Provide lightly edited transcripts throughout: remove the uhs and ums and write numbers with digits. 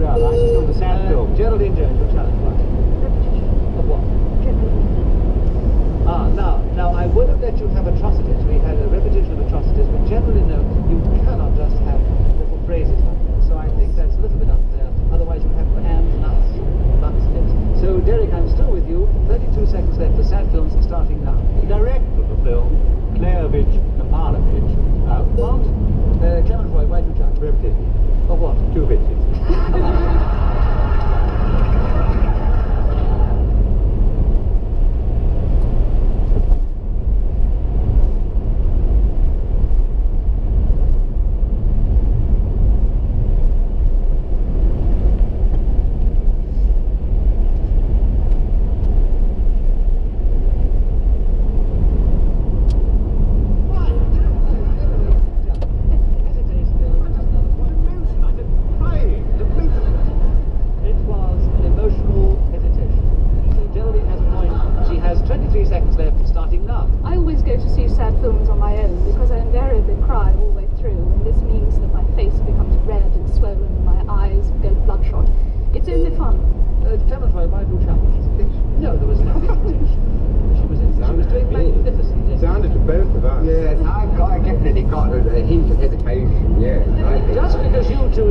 Well, I should know the sad film. Geraldine Jones, your challenge, what? Of what? Now, I would have let you have atrocities. We had a repetition of atrocities, but generally, no, you cannot just have little phrases like that. So I think that's a little bit unfair. Otherwise, you'll have and, nuts, butts, lips. So, Derek, I'm still with you. 32 seconds left for sad films starting now. The director of the film, Clarovich Napalovich, What? Clement Roy, why do you judge? repetition. Of what? 2 bitches.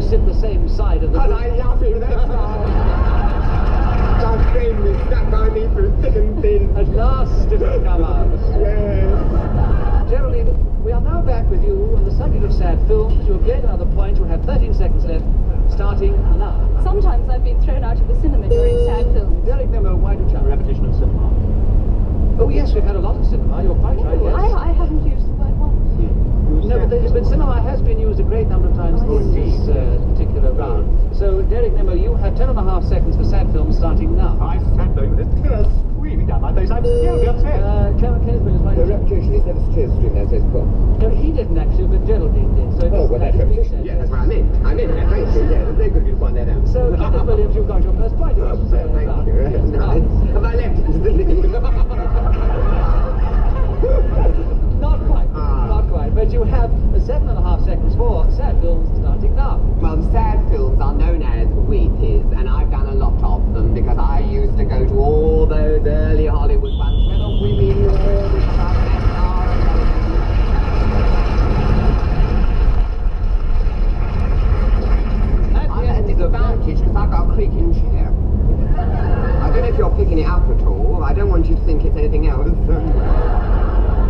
Sit the same side of the... Because I love him, that's why. I've been with stuck by me through thick and thin. At last it has come out. Yes. Geraldine, we are now back with you on the subject of sad films. You have gained another point. You have 13 seconds left, starting now. Sometimes I've been thrown out of the cinema during sad films. Derek Nemo, why do you challenge? Repetition of cinema. Oh yes, we've had a lot of cinema. You're quite right, yes. I haven't used the word once. No, but cinema has been used a great number of times in this particular round. So, Derek Nemo, you have 10.5 seconds for sad films starting now. I sat there with this tear streaming down my face. I'm terribly upset. Kenneth Williams, why The do you repetition is never tears stream, that's his book. No, he didn't actually, but Geraldine did. So Oh, well, that's repetition. Yeah, that's what I meant. I meant that, thank you. Yeah, they could find that out. So, Kenneth Williams, you've got your first point. Oh, thank you. Nice. Have I left it to the living? Not quite, not quite. But you have 7.5 seconds for sad films starting now. Well, the sad films are known as weepies, and I've done a lot of them because I used to go to all those early Hollywood ones where the women were all this stuff I'm at a disadvantage because I've got a creaking chair. I don't know if you're picking it up at all. I don't want you to think it's anything else.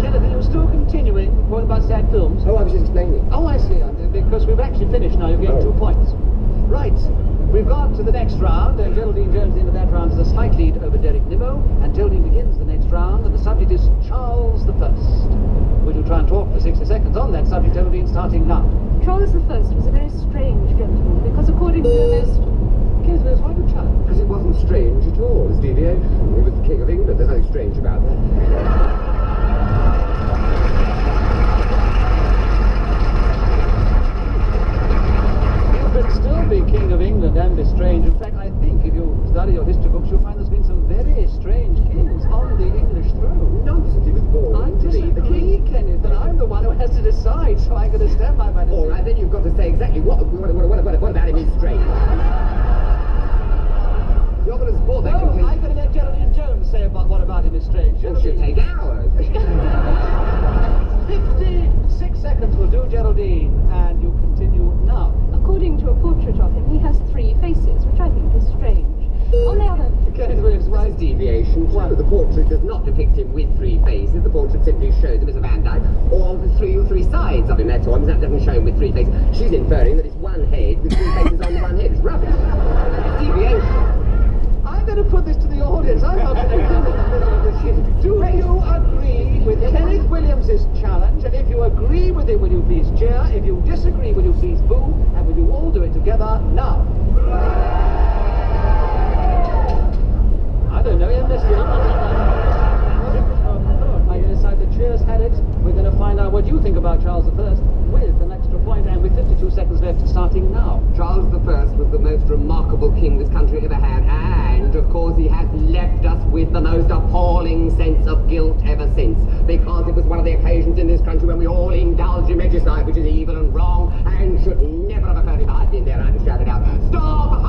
Kenneth, are you still continuing talking about sad films? Oh, I was just explaining. Oh, I see. Because we've actually finished now. You've gained 2 points. Right. We've got to the next round, and Geraldine Jones into that round is a slight lead over Derek Nimmo, and Geraldine begins the next round, and the subject is Charles I. Would you try and talk for 60 seconds on that subject, Geraldine, starting now? Charles I was a very strange gentleman, because according to the most... Kenneth, why do you challenge? Because it wasn't strange at all. It's deviation. He was the King of England. There's nothing strange about that. Still be King of England and be strange. In fact, I think if you study your history books, you'll find there's been some very strange kings on the English throne. Nonsense, he was born I to be the disagree, king. Kenneth, and I'm the one who has to decide, so I'm going to stand by my decision. All right, then you've got to say exactly what about him is strange. You're going to support that No, conclusion. I'm going to let Geraldine Jones say about what about him is strange. Well, she'll take hours. 56 seconds will do, Geraldine, and you continue now. According to a portrait of him, he has 3 faces, which I think is strange. On the other... Kenneth Williams, why This is deviation. True, the portrait does not depict him with 3 faces. The portrait simply shows him as a Van Dyke, or the three sides of him, that's all. That doesn't show him with 3 faces. She's inferring that it's one head with 3 faces on one head. It's rubbish. It's deviation. I'm going to put this to the audience. I'm not going to come in the middle of this. Do you agree with Kenneth Williams' challenge? And if you agree with it, will you please cheer? If you disagree, will you please boo? And will you all do it together now? I don't know. I'm going to decide the cheers had it. We're going to find out what you think about Charles I with an extra point, and with 52 seconds left, starting now. Charles I was the most remarkable king this country ever had, and of course he has left us with the most appalling sense of guilt ever since, because it was one of the occasions in this country when we all indulge in regicide, which is evil and wrong, and should never have occurred. If I'd been there, I'd have shouted out, "Stop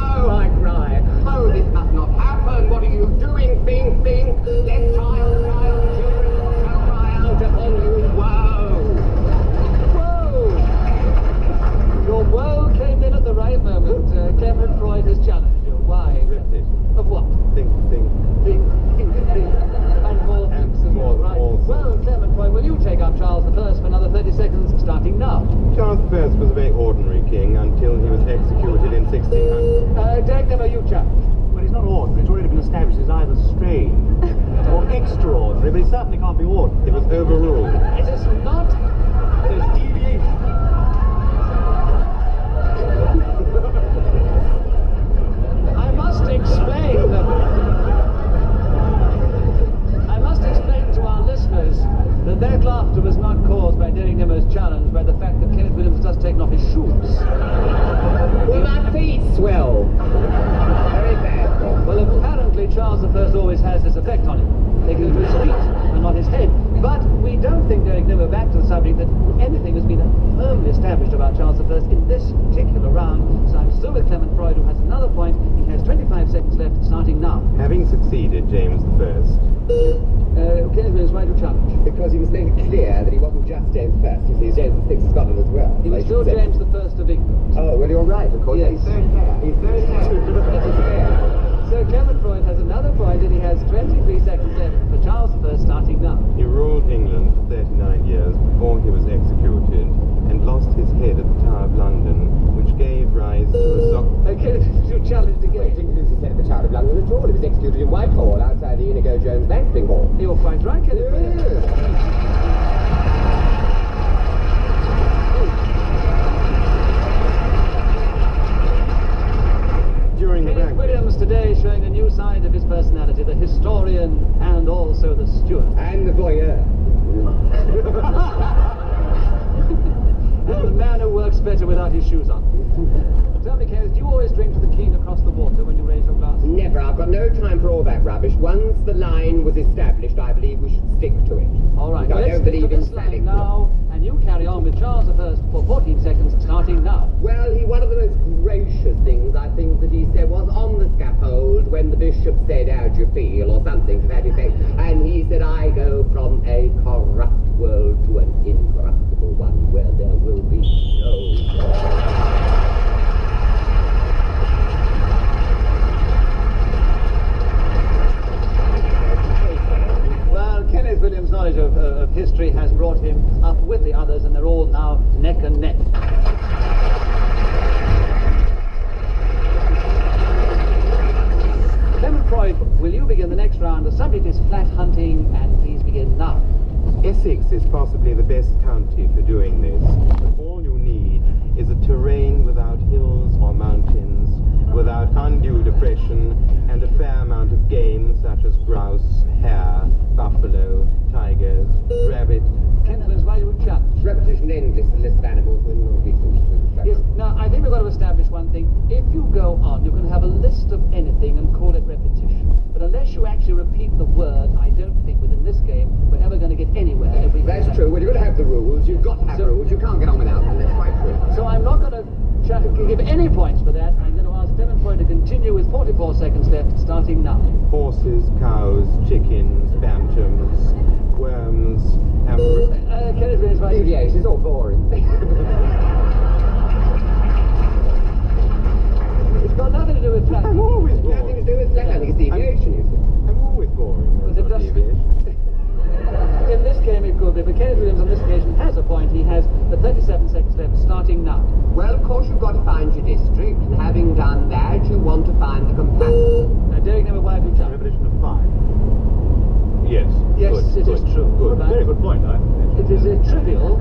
you challenge? Well, it's not ordinary. It's already been established as either strange or extraordinary, but it certainly can't be ordinary. It was overruled. It is not. There's deviation. I must explain to our listeners that their laughter was not caused by Derek Nimmo's challenge, by the fact that Kenneth Williams has just taken off his shoes. Well, my feet swell. Very bad. Well, apparently Charles I always has this effect on him. They go to his feet and not his head. But we don't think, Derek Nimmo, back to the subject, that anything has been firmly established about Charles I in this particular round. So I'm still with Clement Freud, who has another point. He has 25 seconds left, starting now. Having succeeded James I, Kenneth Williams, why do you challenge? Because he must make it clear that he wasn't just James I. You see, he's James VI of Scotland as well. He was still James I of England. Oh, well, you're right, of course. Yes. He's very fair. He's very fair. So Clement Freud has another point, and he has 23 seconds left for Charles I, starting now. he ruled England for 39 years before he was executed and lost his head at the Tower of London, which gave rise to a Kenneth, you challenged Well, he again. didn't lose his head at the Tower of London at all. He was executed in Whitehall, outside the Inigo Jones banqueting hall. You're quite right, Kenneth. during the Kenneth banquet. Williams today showing a new side of his personality, the historian and also the steward. And the voyeur. And the man who works better without his shoes on. Tell me, Kenneth, do you always drink to the king across the water when you raise your glass? Never. I've got no time for all that rubbish. Once the line was established, I believe we should stick to it. All right, I let's don't stick to believe in this line selling. now, and you carry on with Charles I for 14 seconds, starting now. Well, one of the most gracious things I think that he said was on the scaffold when the bishop said, "How do you feel?" or something to that effect. And he said, "I go from a corrupt world to an incorruptible one where there will be no Well, Kenneth Williams' knowledge of history has brought him up with the others, and they're all now neck and neck. Clement Freud, will you begin the next round? The subject is flat hunting, and please begin now. Essex is possibly the best county for doing this, but all you need is a terrain without hills or mountains, without undue depression, and a fair amount of game such as grouse, hare, buffalo, tigers, rabbit. Kenneth Williams, why do you challenge? repetition, endless list of animals with no reason to Yes, now I think we've got to establish one thing. If you go on, you can have a list of anything and call it repetition. But unless you actually repeat the word, I don't think within this game we're ever going to get anywhere. If we That's true. Well, you've got to have the rules. You've got to have rules. You can't get on without them. That's quite true. So I'm not going to give any points for that. I'm going to ask Clement Freud to continue with 44 seconds left, starting now. Horses, cows, chickens, bantams, worms, Kenneth Williams, right? Deviation is all boring. It's got nothing to do with flat. I'm always boring. Nothing to do with flat. I think it's deviation, you see. I'm always boring. Was That's it not just- deviation. In this game it could be, but Kenneth Williams on this occasion has a point. He has the 37 seconds left, starting now. Well, of course, you've got to find your district, and having done that, you want to find the compatible. Derek number 5, you challenge. Revolution of 5. Yes. Yes, good, it is good, true. Good. Right? Very good point, I It is a trivial.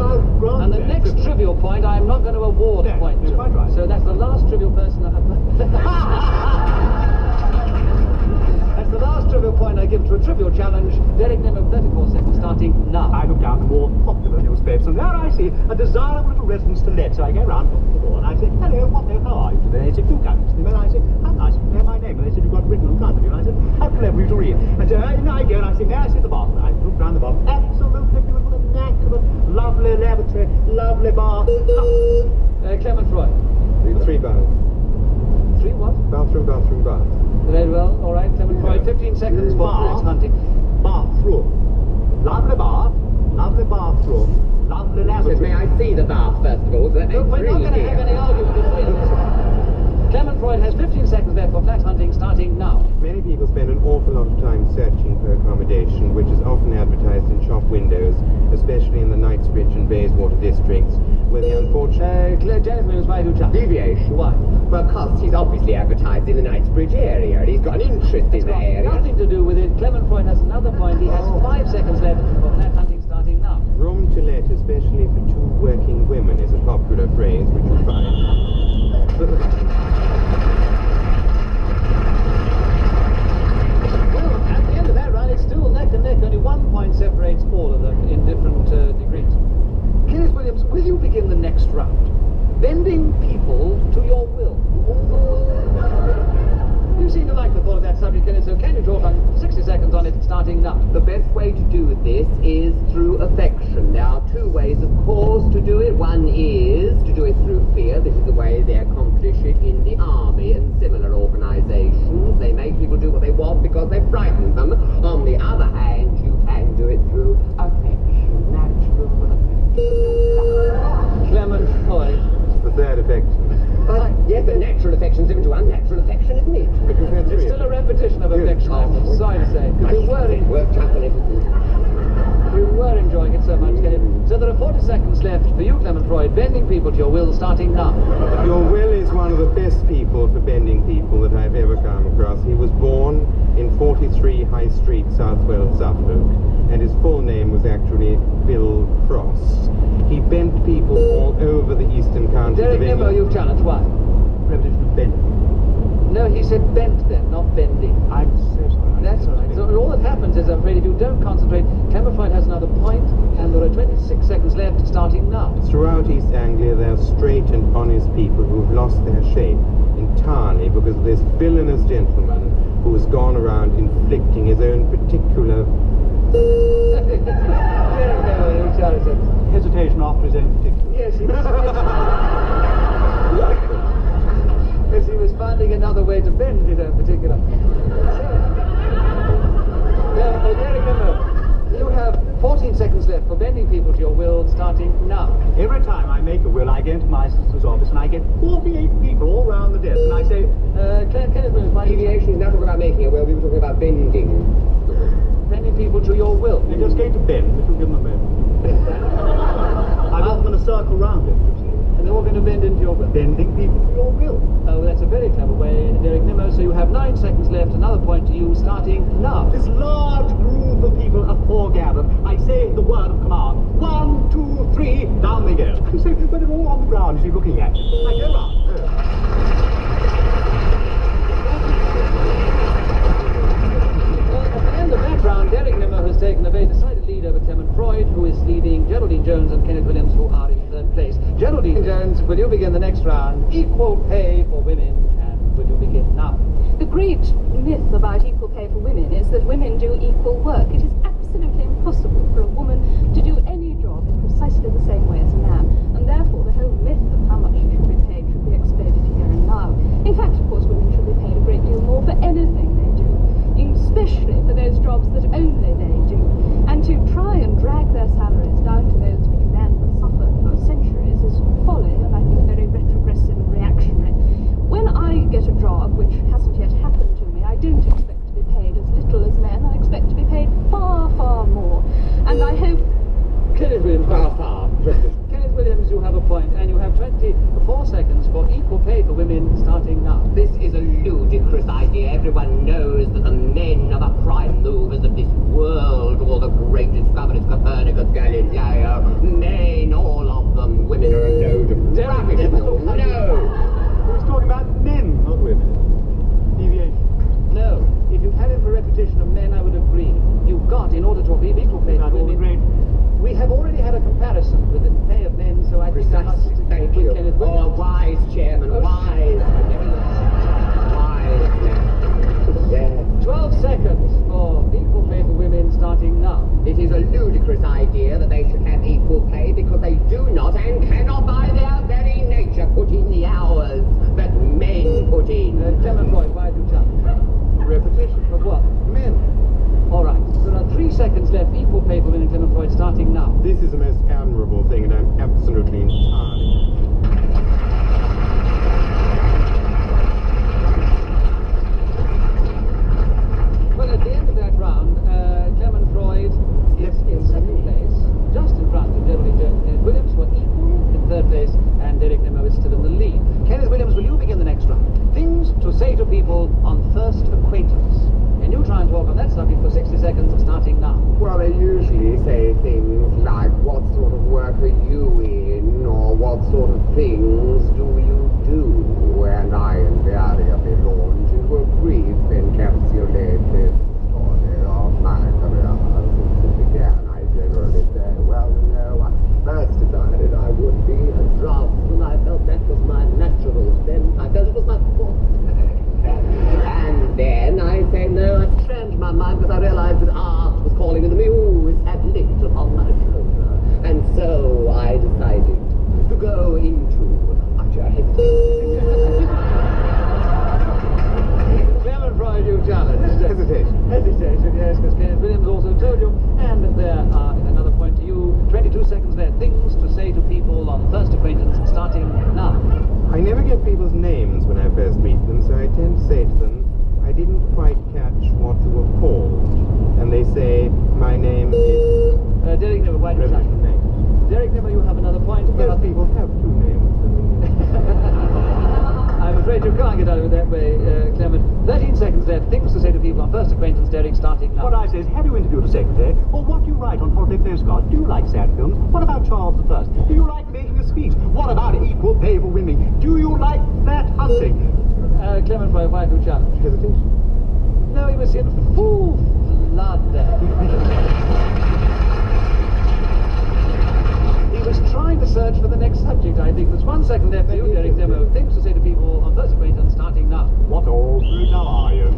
I'll grant And the that. next trivial point, I'm not going to award a No, point you're to. quite right. So that's the last trivial person I have. That's the last trivial point I give to a trivial challenge. Derek Nimmo, 34 seconds, starting now. I look down the more popular newspapers, and there I see a desirable little residence to let. So I go round to the door, and I say, "Hello, what the how are you today?" They say, "Two comes." And then I say, "How nice, know my name." And they said, "You've got written in front of you." And I said, "How clever you to read." And so I go, and I say, "May I see the bath?" And I look round the bath. Absolutely beautiful, immaculate, lovely lavatory, lovely bath. Clement Freud. 3 baths. 3 what? Bathroom, bathroom, bath. Very well. All right, Clement Freud. 15 seconds for flat hunting. Bathroom. Lovely bath, lovely bathroom, lovely Said, lavatory. may I see the bath, first of all? That Look, we're not going to have any argument between us. Clement Freud has 15 seconds left for flat hunting, starting now. Many people spend an awful lot of time searching for accommodation, which is often advertised in shop windows, especially in the Knightsbridge and Bayswater districts. where the unfortunate... Gentlemen, why do you jump? Deviation. Why? Well, because he's obviously advertised in the Knightsbridge area, and he's got an interest in the area. Nothing to do with it. Clement Freud has another point. He has 5 seconds left for flat hunting starting now. Room to let, especially for 2 working women, is a popular phrase which you find. Well, at the end of that round, it's still neck and neck. Only 1 point separates all of them in different degrees. Kenneth Williams, will you begin the next round? Bending people to your will. You seem to like the thought of that subject, Kenneth, so can you talk on 60 seconds on it starting now? The best way to do this is through affection. There are 2 ways, of course, to do it. One is to do it through fear. This is the way they accomplish it in the army and similar organizations. They make people do what they want because they frighten them. On the other hand, you can do it through affection, natural affection. Clement Freud. The third affection. But yes, the natural affection is given to unnatural affection, isn't it? But you've had It's 3 still a repetition of affection, I'm sorry to say. Because Worked up and everything. you were enjoying it so much, Kenneth. So there are 40 seconds left for you, Clement Freud, bending people to your will starting now. Your Will is one of the best people for bending people that I've ever come across. He was born in 43 High Street, Southwell, Suffolk, and his full name was actually Bill Cross. He bent people all over the eastern counties Derek of Nimmo, England. you've challenged. Why? Repetition of bend. No, he said bent then, not bending. I'm so sorry. That's all right. So all that happens is, I'm afraid, if you don't concentrate, Clement Freud has another point, and there are 26 seconds left starting now. Throughout East Anglia, there are straight and honest people who've lost their shape entirely because of this villainous gentleman who has gone around inflicting his own particular... Derek Nimmo, you've challenged it. Hesitation after his own particular. Yes, he was. Yes, he was finding another way to bend his own particular. Well, Derek Nimmo, you have 14 seconds left for bending people to your will starting now. Every time I make a will, I go into my sister's office and I get 48 people all round the desk, and I say, Kenneth Williams, why Deviation is not talking about making a will, we were talking about bending. bending people to your will? they're just going to bend, if you'll give them a moment. I want them in a circle round it, you see. And they're all going to bend into your will. Bending people to your will. Oh, that's a very clever way, Derek Nimmo. So you have 9 seconds left. Another point to you starting now. This large group of people are foregathered. I say the word of command. 1, 2, 3, down they go. You see, when they're all on the ground, she's looking at you. I go round. Well, at the end of that round, Derek Nimmo has taken a very decided lead over Clement Freud, who is leading Geraldine Jones and Kenneth Williams, who are in third place. Geraldine Jones, will you begin the next round? Equal pay for women, and will you begin now? The great myth about equal pay for women is that women do equal work. It is absolutely impossible for a woman to do any job in precisely the same way as a man, and therefore the whole myth of how much she should be paid should be exploded here and now. In fact, of course, women should be paid a great deal more for anything they do, especially for those jobs that only they do. And to try and drag their salaries down to those which men have suffered for centuries is folly, and I think very retrogressive and reactionary. When I get a job, which hasn't yet happened to me, I don't expect to be paid as little as men. I expect to be paid far, far more. And I hope... Kenneth Williams, Kenneth Williams, you have a point, and you have 24 seconds for equal pay for women starting now. This is a ludicrous idea. Everyone knows that the men are the prime movers of this world. All the great discoveries, Copernicus, Galileo, men, all of them. Women are a load of rubbish. No! He's talking about men, not women. Deviation. No, if you had it for repetition of men, I would agree. You've got, in order to achieve equal pay for I'd all agree. women, we have already had a comparison with the pay of men, so I think I must Precisely. stick Thank with you. Kenneth Oh, Williams. wise chairman, wise. say to people on first acquaintance. Can you try and talk on that subject for 60 seconds, starting now? Well, they usually say things like, what sort of work are you in? Or what sort of things do you do? And I invariably launch into a brief encapsulated story of my career since it began. I generally say, well, you know, I first decided I would be a draftsman. I felt that was my natural bent. I felt it was my forte. And then I say, no, I changed my mind because I realized that art was calling and the muse had lit upon my shoulder. And so I decided to go into utter hesitation. Clement Freud, you challenged. Hesitation. Hesitation, yes, because Kenneth Williams also told you. And there are another point to you. 22 seconds there. Things to say to people on first acquaintance, starting now. I never get people's names when I first meet them, so I tend to say to them, I didn't quite catch what you were called. And they say, my name is... Derek Nimmer, why do you challenge? Derek Nimmer, you have another point. Yes, people have two names. I'm afraid you can't get out of it that way, Clement. 13 seconds there. Things to say to people on first acquaintance, Derek, starting now. What I say is, have you interviewed a secretary? Or what do you write on holiday postcards? Do you like sad films? What about Charles I? Do you like making a speech? What about equal pay for women? Do you like flat hunting? Clement, why do you challenge? Hesitation. No, he was in full flood there. He was trying to search for the next subject, I think. There's 1 second left for you, Derek Nimmo. Things to say to people on first acquaintance, starting now. What old fruit now are you?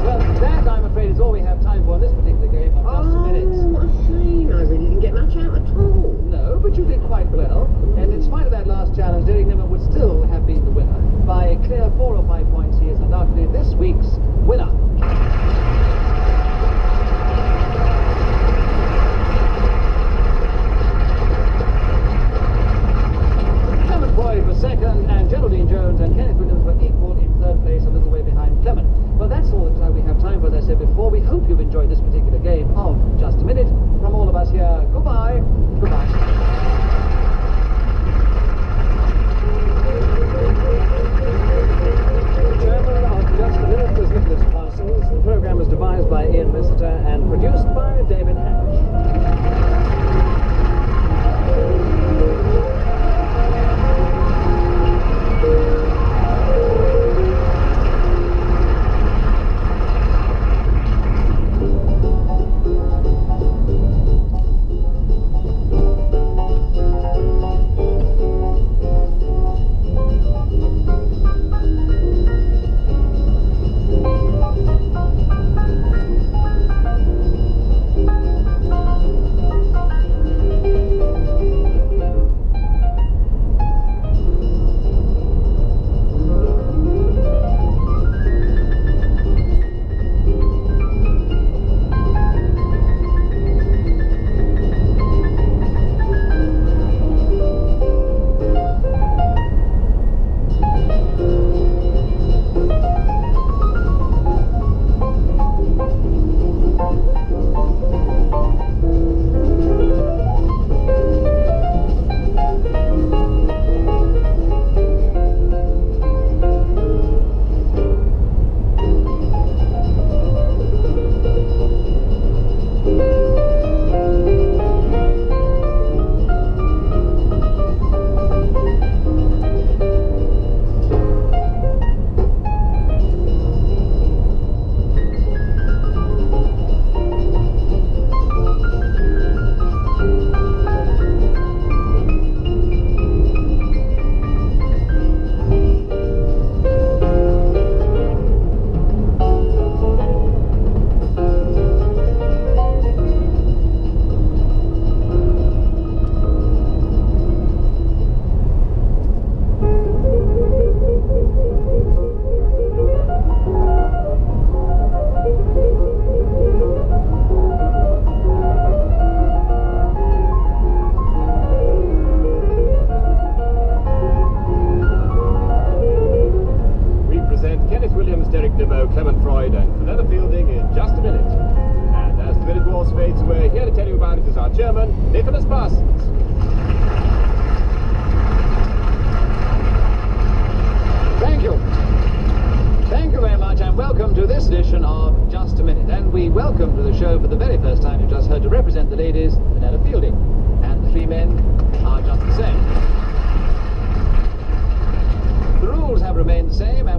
Well, that, I'm afraid, is all we have time for in this particular game of just a minute. What a shame. I really didn't get much out at all. No, but you did quite well. And in spite of that last challenge, Derek Nimmo would still have been the winner. By a clear 4 or 5 points, he is undoubtedly this week's winner. Clement Boyd was second, and Geraldine Jones and Kenneth Williams were equal in third place, a little way behind Clement. Well, that's all that we have time for, as I said before. We hope you've enjoyed this particular game of Just a Minute. From all of us here, goodbye. Goodbye. The program was devised by Ian Visitor and produced by David Hatch.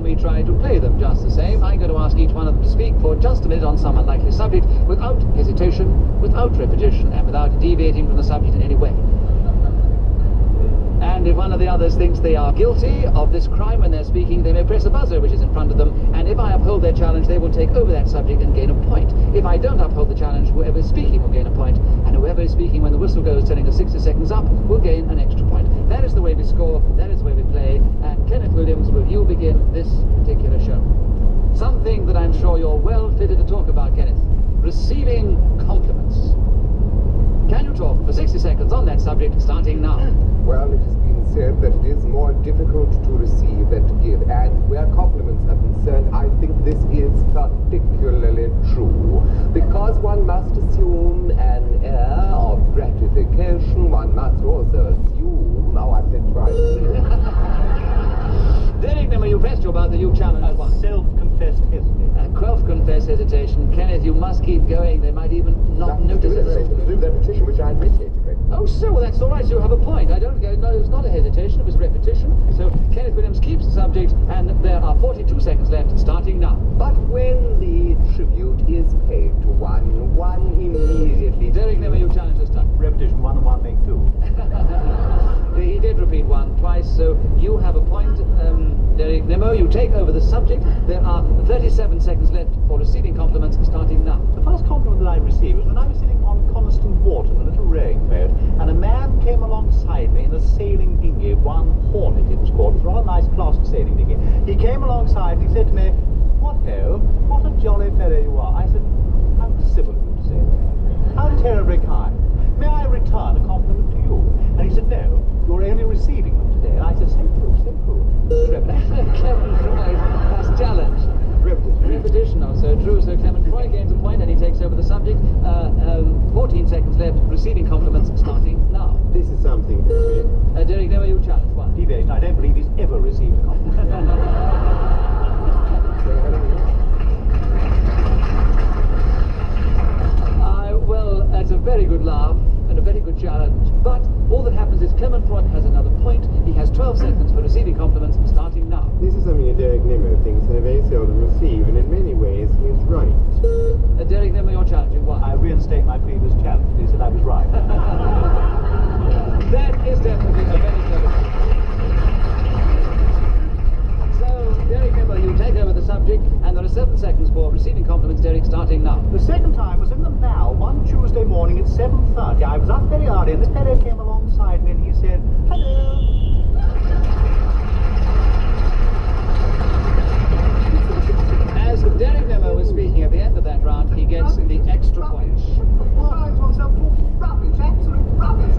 we try to play them just the same. I'm going to ask each one of them to speak for just a minute on some unlikely subject, without hesitation, without repetition, and without deviating from the subject in any way. And if one of the others thinks they are guilty of this crime when they're speaking, they may press a buzzer which is in front of them, and if I uphold their challenge, they will take over that subject and gain a point. If I don't uphold the challenge, whoever is speaking will gain a point, and whoever is speaking when the whistle goes telling us 60 seconds up will gain an extra point. That is the way we score, that is the way we play, and Kenneth Williams, will you begin this particular show? Something that I'm sure you're well fitted to talk about, Kenneth. Receiving compliments. Can you talk for 60 seconds on that subject, starting now? Well, it has been said that it is more difficult to receive than to give, and where compliments are concerned, I think this is particularly true. Because one must assume an air of gratification, one must also assume... Oh, I've said twice. Derek Nimmer, you pressed your buzzer, you challenged one. Self-confessed hesitation. Self-confessed hesitation. Kenneth, you must keep going. They might even not notice it. Repetition, which I admitted. Oh, so well, that's all right. So you have a point. I don't go. No, it was not a hesitation. It was repetition. So Kenneth Williams keeps the subject, and there are 42 seconds left, starting now. But when the tribute is paid to one immediately... Derek Nimmer, you challenge this time. Repetition, 1 and 1 make 2. He did repeat one twice, so you have a point. Derek Nimmer, you take over the subject. There are 37 seconds left for receiving compliments, starting now. The first compliment that I received was when I was sitting on Coniston Water in a little rowing boat, and a man came alongside me in a sailing dinghy, one Hornet it was called. It was a rather nice classic sailing dinghy. He came alongside and he said to me, "What ho, what a jolly fellow you are." I said, "How civil of you to say that. How terribly kind. May I return a compliment to you?" And he said, "No, you're only receiving them today." And I said, "So true, so true." Clement Troy has challenged. Repetition, also true. So Clement Troy gains a point, and he takes over the subject. 14 seconds left. Receiving compliments, starting now. This is something for me. Derek Nimmer, you challenge one. Deviation, I don't believe he's ever received a compliment. Well, that's a very good laugh and a very good challenge. But all that happens is Clement Troy has another point. He has 12 seconds for receiving compliments, starting now. This is something that Derek Nimmer thinks I very seldom receive, and in many ways he is right. Derek Nimmer, you're challenging one. I reinstate my previous challenge. He said I was right. That is definitely a very clever one. So, Derek Nimmer, you take over the subject, and there are 7 seconds for receiving compliments, Derek, starting now. The second time was in the Now, one Tuesday morning at 7:30. I was up very early, and this fellow came alongside me, and he said, "Hello." As Derek Nimmer was speaking at the end of that round, he gets the extra point. Rubbish, absolute rubbish.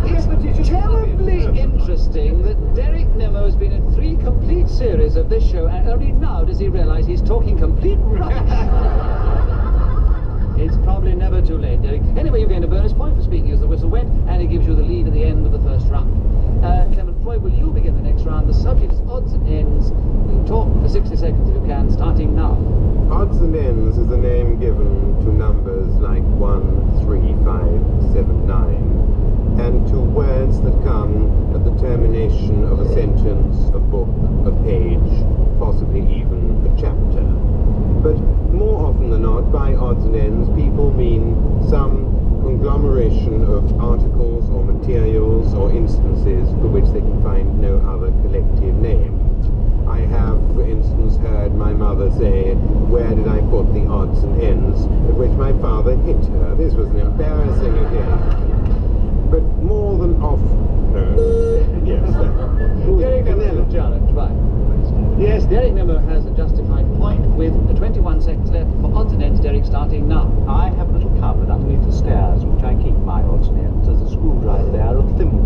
It's terribly interesting that Derek Nimmer has been in 3 complete series of this show, and only now does he realise he's talking complete rubbish. It's probably never too late, Derek. Anyway, you gain a bonus point for speaking as the whistle went, and it gives you the lead at the end of the first round. Clement Troy, will you begin the next round? The subject is odds and ends. You talk for 60 seconds if you can, starting now. Odds and ends is a name given to numbers like 1, 3, 5, 7, 9, and to words that come at the termination of a sentence, a book, a page, possibly even a chapter. But more often than not, by odds and ends, people mean some conglomeration of articles or materials or instances for which they can find no other collective name. I have, for instance, heard my mother say, "Where did I put the odds and ends?" at which my father hit her. This was an embarrassing occasion. But more than often... yes, Derek Nimmer, challenge, right. Yes, Derek Nimmer has a justified point with 21 seconds left for odds and ends. Derek, starting now. I have a little cupboard underneath the stairs in which I keep my odds and ends. There's a screwdriver there, a thimble.